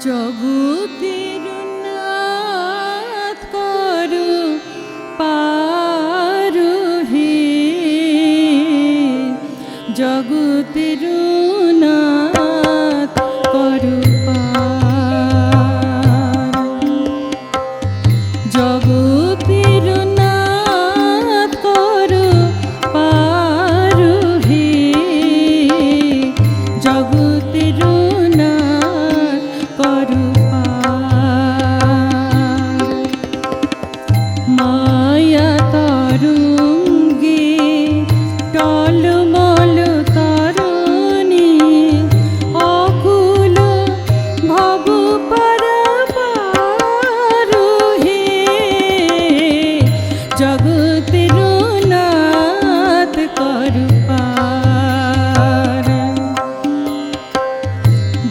জগতের নাথ করো পারো হে, জগতের নাথ করো পার। জগতের নাথ করো পারো হে, জগতের মায়া তরঙ্গে টলমল তরণী, অকুল ভব পারাপার হে, জগতের নাথ করো পার।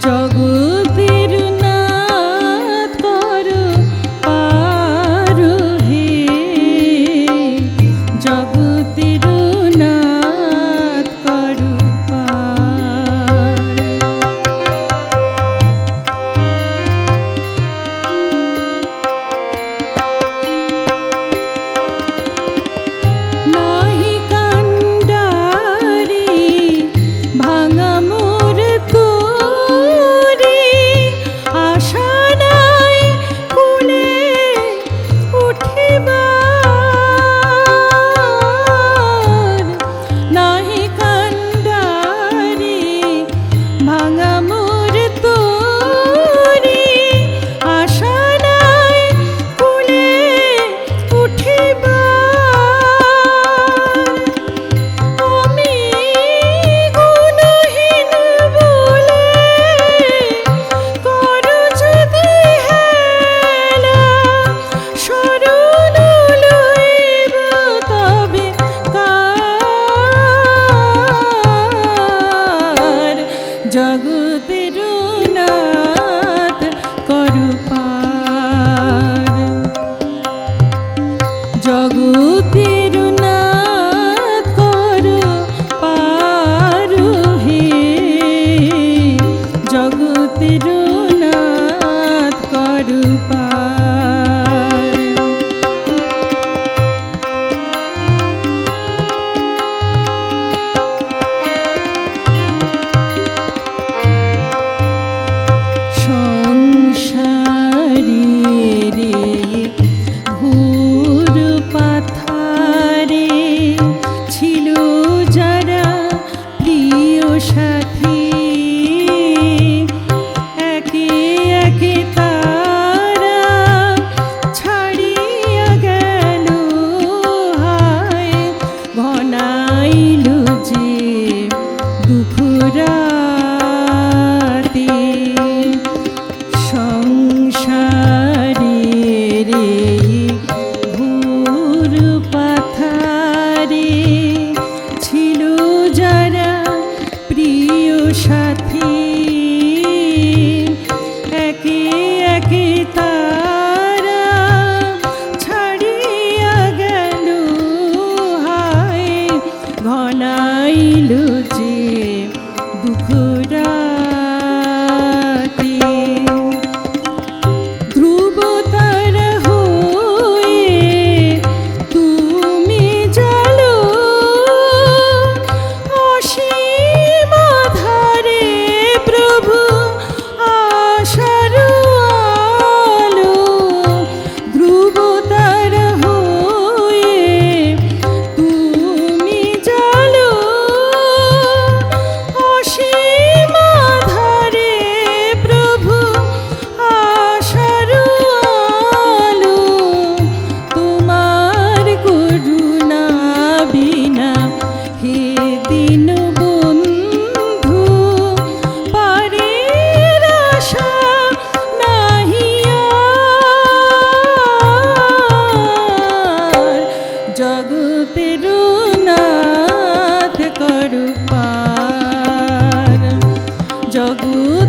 জগতের নাথ করো পার হে, জগতের নাথ করো পার। নাহি কান্ডারি ভাঙা মোর তোরে, আশা নাই কুলে উঠিবার। নাহি কান্ডারি ভাঙা মোর তোরে, আশা নাই কুলে উঠিবার। আমি গুণহীন বলে করো যদি হেলা, শরণ লইব তবে কার। জগতের নাথ করো পার। জগতের নাথ করো পার হে, জগতের নাথ করো পার। সংসারের ঘোর পাথারে ছিল যারা প্রিয় সাথী, একে একে তারা ছাড়িয়া গেল হায়, ঘনাইল যে দুঃখ রাতে। সংসারের ঘোর পাথারে ছিল যারা প্রিয় সাথী, একে একে তারা ছাড়িয়া গেল হায়, ঘনাইল যে দুঃখ রাতে। ধ্রুবতারা হয়ে তুমি জ্বালো, অসীম আধারে প্রভু আশার আলো। ধ্রুবতারা হয়ে তুমি জ্বালো, অসীম আধারে প্রভু আশার আলো। তোমার করুণা বিনা হে দীন বন্ধু, পারের আশা নাহি আর। জগতের নাথ করো পার। জগৎ